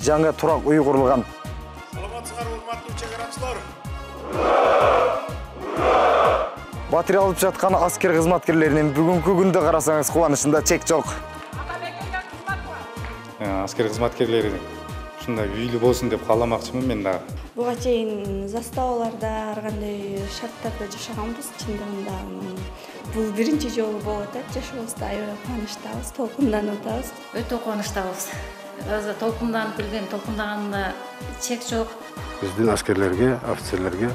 жаңа турак үй курулган. Саламатсыздар, урматтуу чегарачылар. Батир алып жаткан аскер кызматкерлеринин бүгүнкү күндө карасаңыз кубанычында чек жок. Аскер кызматкерлери ушундай үйлүү болсун деп кааламакчымын мен дагы. Буга чейин заставаларда ар кандай шарттарда жашаганбыз. Чындыгында бул биринчи жолу болуп атат. Жашообузда аябай кубанычтабыз, толкунданып атабыз. Өтө кубанычтабыз. Азыр толкунданып келген, толкундаганында чек жок. Биздин аскерлерге, офицерлерге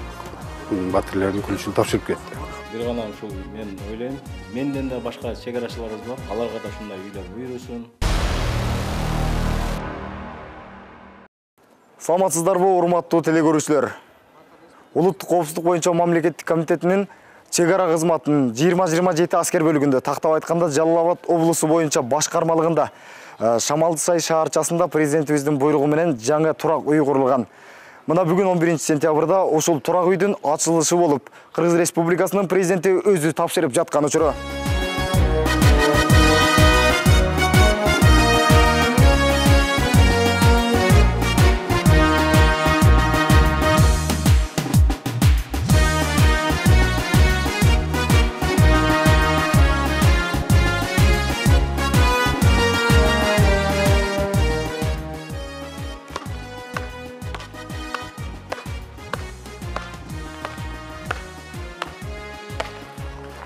батирлердин күлүшүн тапшырып кетти. Бир гана ушул мен ойлойм, менден да башка чегарачыларыбыз бар. Аларга да ушундай үйлөр буйрусун. Саламатсыздарбы, урматтуу телекөрүүчүлөр. Улуттук коопсуздук боюнча мамлекеттик комитетинин чек ара кызматынын 20-27 аскер бөлүгүндө, тактап айтканда Жалал Абад облусу боюнча башкармалыгында Шамалды Сай шаарчасында президентибиздин буйругу менен жаңы турак үй курулган. Мына бүгүн 11 сентябрда ушул турак үйдүн ачылышы болуп, Кыргыз Республикасынын президенти өзү тапшырып жаткан учуру.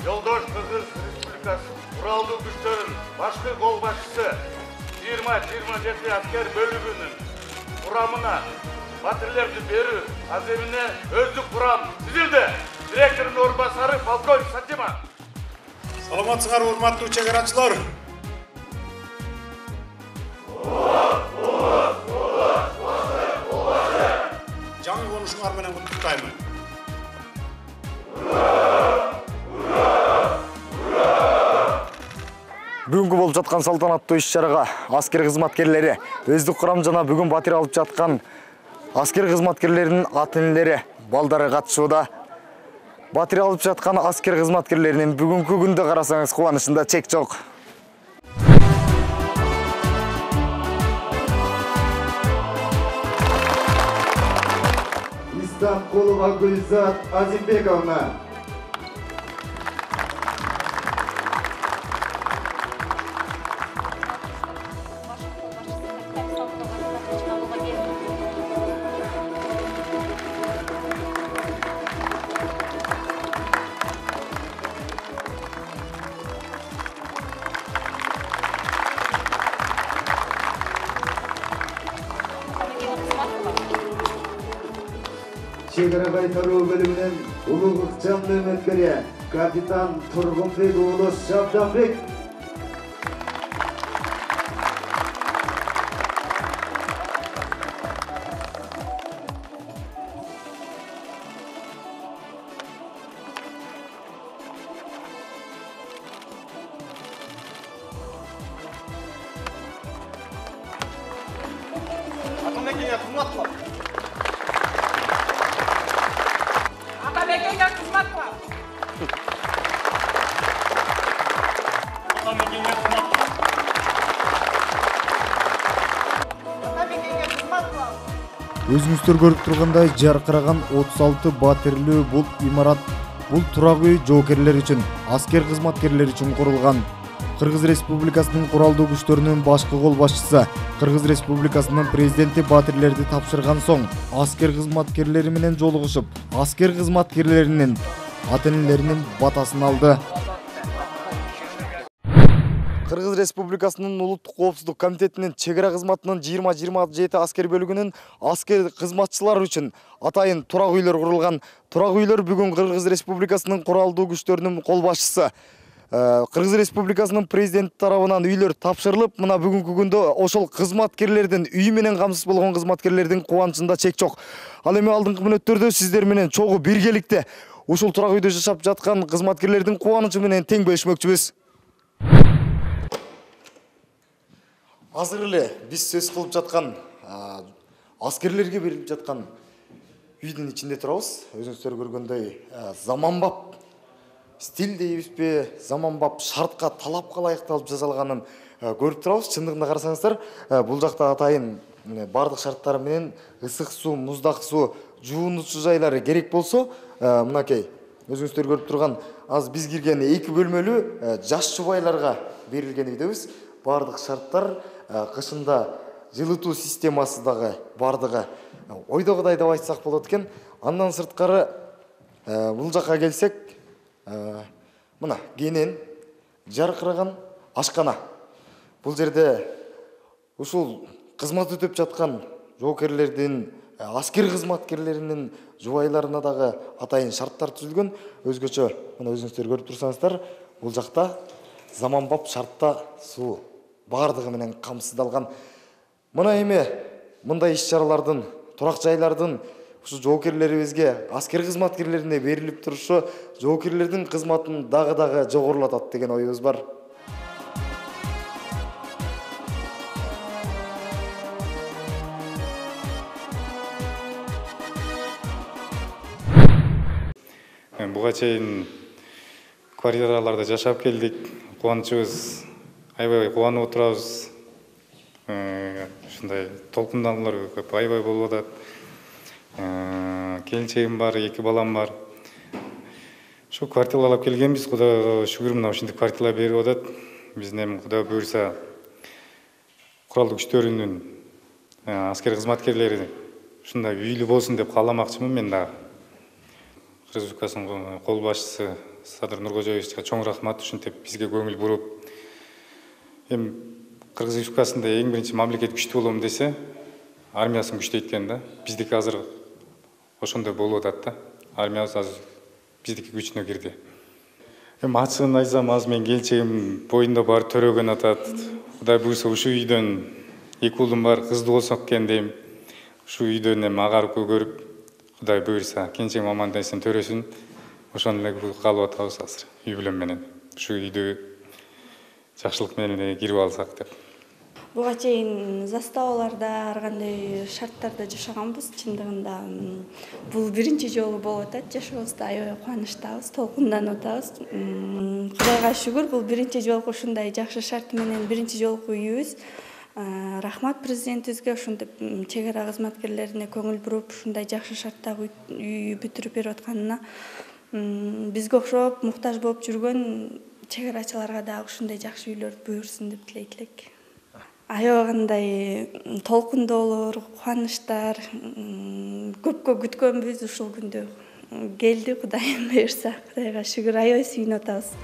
Жолдош Кыргыз Республикасы куралдуу күчтөрүнүн башкы кол башчысы 20-27 аскер бөлүгүнүн курамына батирлерди берүү аземине өздүк курам түзүлдү. Директордун орун басары полковник Сатима. Саламатсыздар, урматтуу чегарачылар. Жаңы конушуңар менен куттуктаймын. Бүгүнкү болуп жаткан салтанаттуу иш-чарага аскер кызматкерлери, өздүк курам жана бүгүн батир алып жаткан аскер кызматкерлеринин ата-энелери, балдары катышууда. Батир алып жаткан аскер кызматкерлеринин бүгүнкү күндө карасаңыз кубанычында чек жок. Истамкулова Гүлзат Азимбековна. Чек ара кайтаруу бөлүмүнүн улуу ыкчамдуу үмүткери капитан Тургунбек уулу Шабданбек. Атамекенге кызмат кыл. Атамекенге кызмат кыл. Атамекенге кызмат кыл. Атамекенге кызмат кыл. Өзүңүздөр көрүп тургандай жаркыраган 36 батирлүү бул имарат, бул турак үй жоокерлер үчүн, аскер кызматкерлер үчүн курулган. Кыргыз Республикасынын куралдуу күчтөрүнүн башкы кол башчысы, Кыргыз Республикасынын президенти батирлерди тапшырган соң, аскер кызматкерлери менен жолугушуп, аскер кызматкерлеринин ата-энелеринин батасын алды. Кыргыз Республикасынын улуттук коопсуздук комитетинин чек ара кызматынын 20-27 аскер бөлүгүнүн аскер кызматчылары үчүн атайын турак үйлөр курулган. Турак үйлөр бүгүн Кыргыз Республикасынын куралдуу күчтөрүнүн кол башчысы, Кыргыз Республикасынын президенти тарабынан үйлөр тапшырылып, мына бүгүнкү күндө ошол кызматкерлердин, үй менен камсыз болгон кызматкерлердин кубанычында чек жок. Ал эми алдыңкы мүнөттөрдө сиздер менен чогуу биргеликте ушул турак үйдө жашап жаткан кызматкерлердин кубанычы менен тең бөлүшмөкчүбүз. Азыр эле биз сөз кылып жаткан аскерлерге берилип жаткан үйдүн ичинде турабыз. Өзүңүздөр көргөндөй заманбап стиль дейбизби, заманбап шартка, талапка ылайыкталып жасалганын көрүп турабыз. Чындыгында карасаңыздар, бул жакта атайын бардык шарттары менен ысык суу, муздак суу, жуунуучу жайлары керек болсо, мынакей өзүңүздөр көрүп турган аз биз кирген 2 бөлмөлүү жаш жубайларга берилген үйдөбүз. Бардык шарттар кышында жылытуу системасы дагы бардыгы ойдогудай деп айтсак болот экен. Андан сырткары бул жакка келсек, мына кенен жаркыраган ашкана. Бул жерде ушул кызмат өтөп жаткан жоокерлердин, аскер кызматкерлеринин жубайларына дагы атайын шарттар түзүлгөн. Өзгөчө мына өзүңүздөр көрүп турсаңыздар, бул жакта заманбап шартта суу бардыгы менен камсыздалган. Мына эми мындай иш-чаралардын, турак жайлардын ушу жоокерлерибизге, аскер кызматкерлерине берилип турушу жоокерлердин кызматын дагы жогорулатат деген оюбуз бар. Буга чейин квартираларда жашап келдик. Кубанычыбыз, аябай кубанып отурабыз. Ушундай толкунданулар көп аябай болуп атат. Келинчегим бар, 2 балам бар. Şu kvartiralап келгенбиз, Кудайга шүгүр, мына ушинтип квартира берип атат. Биздин эми Кудай буйрса куралдык күчтөрүнүн аскер кызматкерлери ушундай үйлүү болсун деп кааламакчымын мен дагы. Кыргыз Республикасынын кол башчысы Садыр Нуркожоевичке чоң рахмат ушинтип бизге көңүл буруп. Эми Кыргыз Республикасында эң биринчи мамлекет күчтүү болом десе, армиясын күчтөйт да. Биздики азыр ошондой болуп атат да. Армиябыз азыр биздики күчүнө кирди. Эми ачыгын айтсам, азыр мен келинчегим боюнда бар төрөгөн атат. Кудай буйрса ушу үйдөн 2 уулум бар, кыздуу болсок экен дейм. Ушу үйдөн эми агарып көрүп, Кудай буйрса келинчегим аман эсен төрөсүн. Ошону эле каалап атабыз азыр үй бүлөм менен. Ушу үйдү жакшылык менен кирип алсак деп. Буга чейин заставаларда ар кандай шарттарда жашаганбыз. Чындыгында бул биринчи жолу болуп атат. Жашообузда аябай кубанычтабыз, толкунданып атабыз. Кудайга шүгүр, бул биринчи жолку ушундай жакшы шарт менен биринчи жолку үйүбүз. Рахмат президентибизге ушинтип чек ара кызматкерлерине көңүл буруп, ушундай жакшы шарттагы үй бүтүрүп берип атканына бизге окшоп муктаж болуп жүргөн чек арачыларга дагы ушундай жакшы үйлөрдү буйрсун деп тилейт элек. Аябай кандай толкундоолор, кубанычтар, көпкө күткөнбүз ушул күндү. Келди, Кудайым буйрса, Кудайга шүгүр, аябай сүйүнүп атабыз.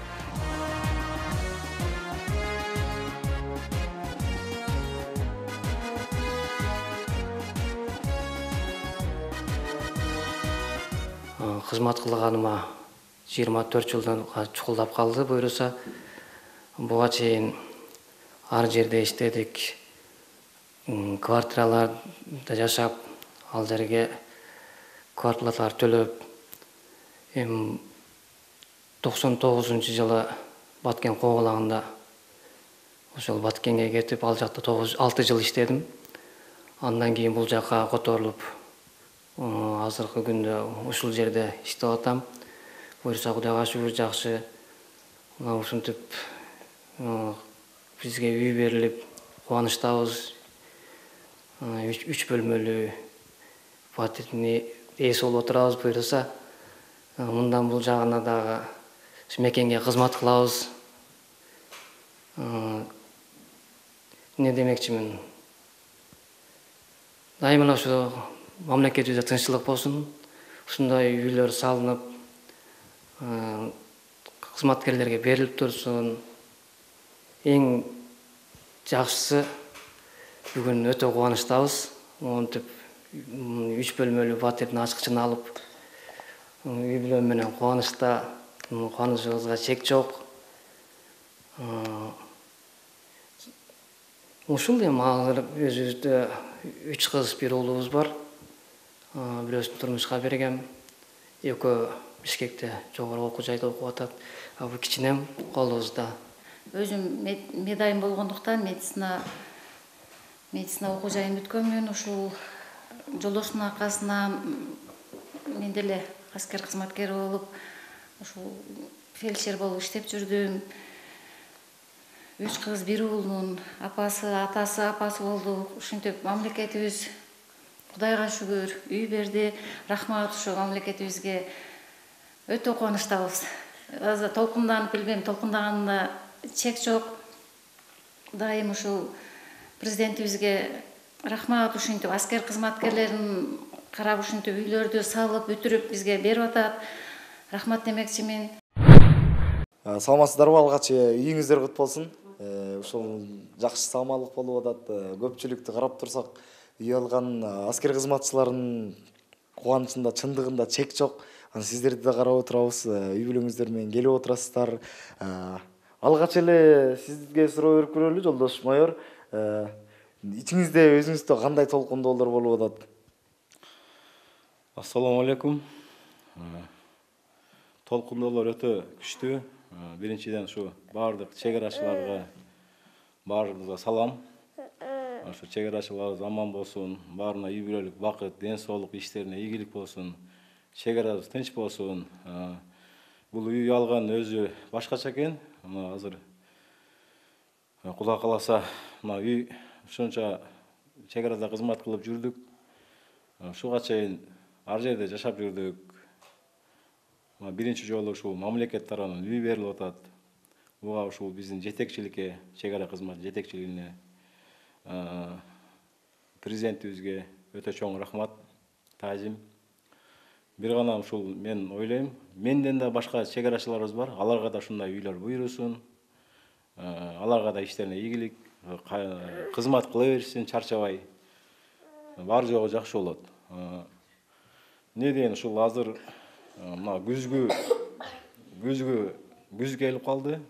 Кызмат кылганыма 24 жылдан чукулдап калды буйруса. Буга чейин ар жерде иштедик. Квартираларда жашап, ал жерге квартиралар төлөп, 99-жылы Баткен коолаганда ошол Баткенге кетип, ал жакта 6 жыл иштедим. Андан кийин бул жакка которулуп, азыркы күндө ушул жерде иштеп атам. Буйрса Кудайга шүгүр, жакшы. Мына ушинтип бизге үй берилип, кубанычтабыз. 3 бөлмөлүү фатирдин ээси болуп отурабыз буйруса. Мындан бул жагына дагы мекенге кызмат кылабыз. Не демекчимин? Дайыма ушу мамлекетибизде тынччылык болсун. Ушундай үйлөр салынып, кызматкерлерге берилип турсун. Эң жакшысы бүгүн өтө кубанычтабыз. Монтип 3 бөлмөлүү фатирдин ачкычын алып, үй бүлөм менен кубанычта, кубанычыбызга чек жок. Ушул эми азыр өзүбүздө 3 кыз, 1 уулубуз бар. Бирөөсүн турмушка бергем. Экөө Бишкекте жогору окуу жайда окуп атат. Бул кичинем колубузда. Өзүм медайым болгондуктан медицина окуу жайын бүткөнмүн. Ушул жолдоштун аркасына мен деле аскер кызматкери болуп, ушул фельдшер болуп иштеп жүрдүм. 3 кыз 1 уулунун апасы, атасы, апасы болдук. Ушинтип мамлекетибиз Кудайга шүгүр үй берди. Рахмат ушу мамлекетибизге. Өтө кубанычтабыз. Азыр толкунданып келген, толкундаганында чек жок. Дайым ушул президентибизге рахмат, ушинтип аскер кызматкерлерин карап ушинтип үйлөрдү салып, бүтүрүп бизге берип атат. Рахмат демекчимин. Саламатсыздарбы, алгач үйүңүздөр кут болсун. Ушул жакшы саамалык болуп атат. Көпчүлүктү карап турсак, үй алган аскер кызматчыларынын кубанычында чындыгында чек жок. Сиздерди да карап отурабыз, үй бүлөңүздөр менен келип отурасыздар. Алгач эле сизге суроо берип көрөлү, жолдош майор. Ичиңизде өзүңүздө кандай толкундоолор болуп атат? Ассаламу алейкум. Толкундоолор өтө күчтүү. Биринчиден ушу баардык чек-арачыларга баарыңызга салам. Ушу чек-арачыларыбыз аман болсун, баарына үй бүлөлүк бакыт, ден соолук, иштерине ийгилик болсун, чек-арабыз тынч болсун. Бул үй алган өзү башкача экен. Азыр Кудай кааласа, мына үй ушунча чек-арада кызмат кылып жүрдүк. Ушуга чейин ар жерде жашап жүрдүк. Биринчи жолу ушул мамлекет тарабынан үй берилип атат. Буга ушул биздин жетекчиликке, чек-ара кызмат жетекчилигине, президентибизге өтө чоң рахмат, таазим. Бир гана ушул мен ойлойм, менден да башка чек-арачыларыбыз бар. Аларга да ушундай үйлөр буйрусун. Аларга да иштерине ийгилик, кызмат кыла беришсин, чарчабай. Бар жогу жакшы болот. Не дейин, ушул азыр мына күз келип калды.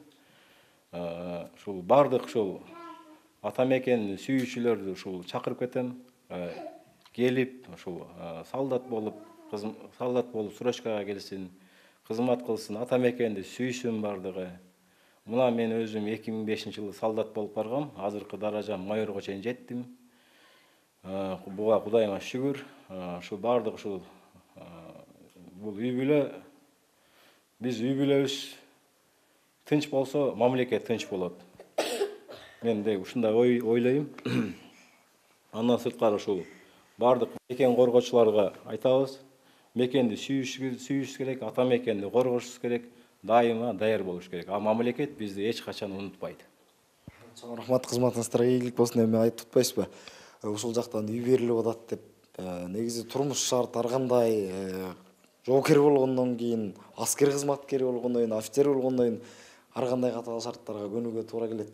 Ушул бардык ушул ата мекенин сүйүүчүлөрдү ушул чакырып кетем. Келип, ушул солдат болуп срочкага келсин, кызмат кылсын, ата мекенди сүйсүн бардыгы. Мына мен өзүм 2005-жылы солдат болуп баргам. Азыркы даражам майорго чейин жеттим. Буга Кудайыма шүгүр. Ушул бардык ушул бул үй бүлө, биз үй бүлөбүз тынч болсо, мамлекет тынч болот. Мен де ушундай ойлойм. Андан сырткары ушул бардык мекен коргоочуларга айтабыз. Мекенди сүйүш керек, ата мекенди коргошубуз керек, дайыма даяр болуш керек. А мамлекет бизди эч качан унутпайт. Чоң рахмат, кызматыңыздарга ийгилик болсун. Эми айтып атпайсызбы? Ушул жактан үй берилип атат деп. Негизи турмуш шарт ар кандай жоокер болгондон кийин, аскер кызматкери болгондон кийин, офицер болгондон кийин ар кандай катаал шарттарга көнүүгө туура келет.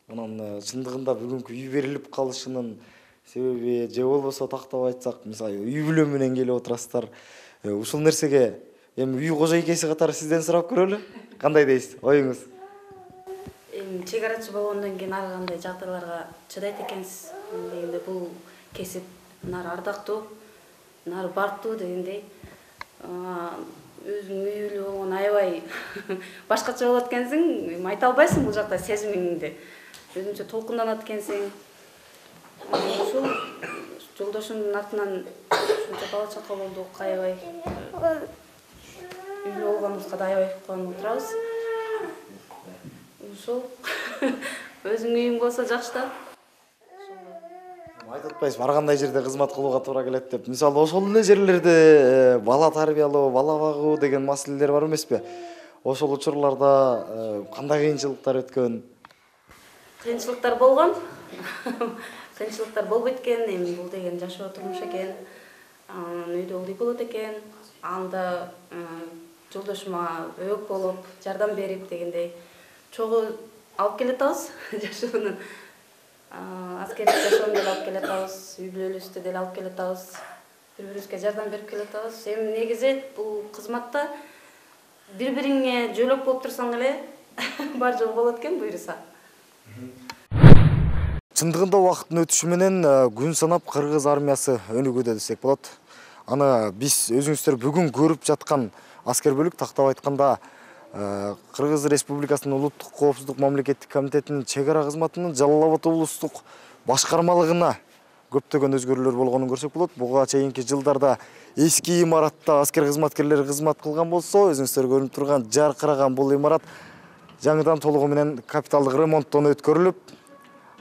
Анан чындыгында бүгүнкү үй берилип калышынын себеби же болбосо тактап айтсак, мисалы үй бүлө менен келип отурасыздар. Ушул нерсеге эми үй кожойкеси катары сизден сурап көрөлү. Кандай дейсиз? Оюңуз? Эми чек-арачы болгондон кийин ар кандай жагдайларга чыдайт экенсиз. Дегенде бул кесип нары ардактуу, нары бартуу дегендей. Өзүң үй бүлө болгон аябай башкача болот экенсиң, эми айта албайсың бул жакта сезимиңди. Өзүнчө толкунданат экенсиң. Ушул жолдошумдун артынан ушунча бала чака болдук, аябай үй бүлө болгонубузга да аябай кубанып отурабыз. Ушул өзүң үйүң болсо жакшы да. Айтып атпайсызбы, ар кандай жерде кызмат кылууга туура келет деп. Мисалы ошол эле жерлерде бала тарбиялоо, бала багуу деген маселелер бар эмеспи? Ошол учурларда кандай кыйынчылыктар өткөн? Кыйынчылыктар болгон. Кыйынчылыктар болбойт экен. Эми бул деген жашоо турмуш экен. Үйдө ылдый болот экен. Анда жолдошума өбөк болуп, жардам берип дегендей чогуу алып келатабыз жашоонун. Аскердик жашоону деле алып келатабыз, үй бүлөбүздү деле алып келатабыз. Бири-бирибизге жардам берип келатабыз. Эми негизи бул кызматта бири-бириңе жөлөк болуп турсаң эле бар жол болот экен буйруса. Чындыгында убакыттын өтүшү менен күн санап кыргыз армиясы өнүгүүдө десек болот. Аны биз өзүңүздөр бүгүн көрүп жаткан аскер бөлүк, тактап айтканда Кыргыз Республикасынын улуттук коопсуздук мамлекеттик комитетинин чек-ара кызматынын Жалал Абад облустук башкармалыгына көптөгөн өзгөрүүлөр болгонун көрсөк болот. Буга чейинки жылдарда эски имаратта аскер кызматкерлери кызмат кылган болсо, өзүңүздөр көрүнүп турган жаркыраган бул имарат жаңыдан толугу менен капиталдык ремонттон өткөрүлүп,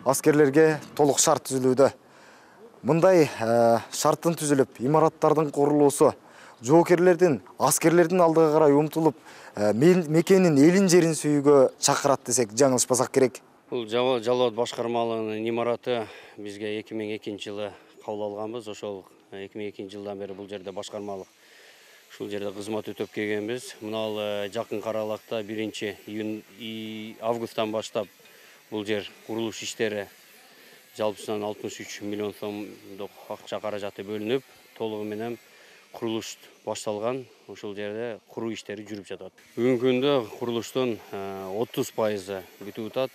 аскерлерге толук шарт түзүлүүдө. Мындай шарттын түзүлүп, имараттардын курулуусу жоокерлердин, аскерлердин алдыга карай умтулуп, мекенин, элин жерин сүйүүгө чакырат десек жаңылышпасак керек. Бул Жалал абад башкармалыгынын имараты бизге 2002 жылы кабыл алганбыз. Ошол 2002 жылдан бери бул жерде башкармалык ушул жерде кызмат өтөп келгенбиз. Мына жакын каралакта 1-августтан баштап бул жер курулуш иштери жалпысынан 63 миллион сомдук акча каражаты бөлүнүп, толугу менен курулуш башталган. Ошол жерде куруу иштери жүрүп жатат. Бүгүнкү күндө курулуштун 30% бүтүп атат.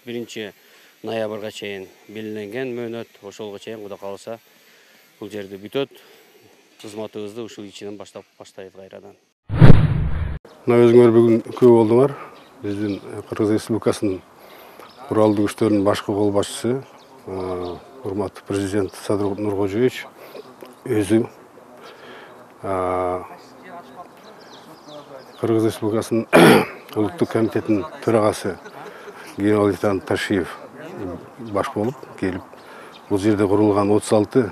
1-ноябрга чейин белгиленген мөөнөт, ошолго чейин Кудай кааласа бул жерде бүтөт. Кызматыбызды ушул ичинен баштайбыз кайрадан. Мына өзүңөр бүгүн күбө болдуңар. Биздин Кыргыз Республикасынын куралдуу күчтөрүнүн башкы кол башчысы, урматтуу президент Садыр Нуркожоевич өзү Кыргыз Республикасынын улуттук комитетинин төрагасы генерал-лейтенант Ташиев баш болуп келип, бул жерде курулган 36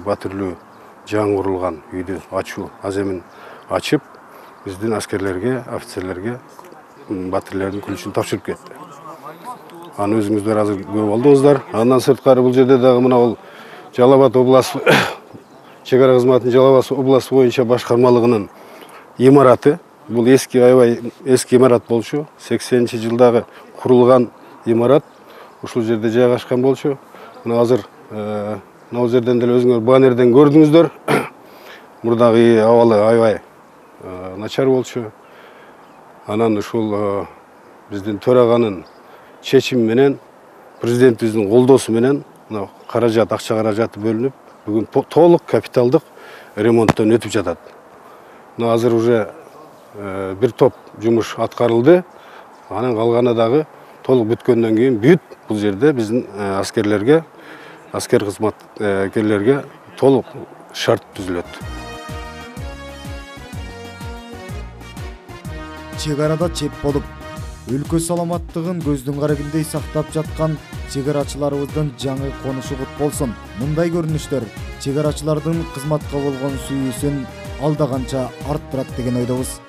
батирлүү жаңы курулган үйдү ачуу аземин ачып, биздин аскерлерге, офицерлерге батирлердин күлүшүн тапшырып кетти. Аны өзүңүздөр азыр көп болдуңуздар. Андан сырткары бул жерде дагы мына бул Жалал абад областы чегара кызматынын Жалал абад областы боюнча башкармалыгынын имараты. Бул эски аябай эски имарат болчу. 80-жылдагы курулган имарат. Ушул жерде жайгашкан болчу. Мына азыр мына жерден деле өзүңөр баннерден көрдүңүздөр. Мурдагы абалы аябай начар болчу. Анан ушул биздин төраганын чечими менен, президентибиздин колдоосу менен мына каражат, акча каражаты бөлүнүп, бүгүн толук капиталдык ремонттон өтүп жатат. Мына азыр уже бир топ жумуш аткарылды. Анан калганы дагы толук бүткөндөн кийин бүт бул жерде биздин аскерлерге, аскер кызматкерлерге толук шарт түзүлөт. Чегарада чеп болуп, өлкө саламаттыгын көздүн карагиндей сактап жаткан чегарачыларыбыздын жаңы конушу кут болсун. Мындай көрүнүштөр чегарачылардын кызматка болгон сүйүүсүн алда канча арттырат деген ойдобуз.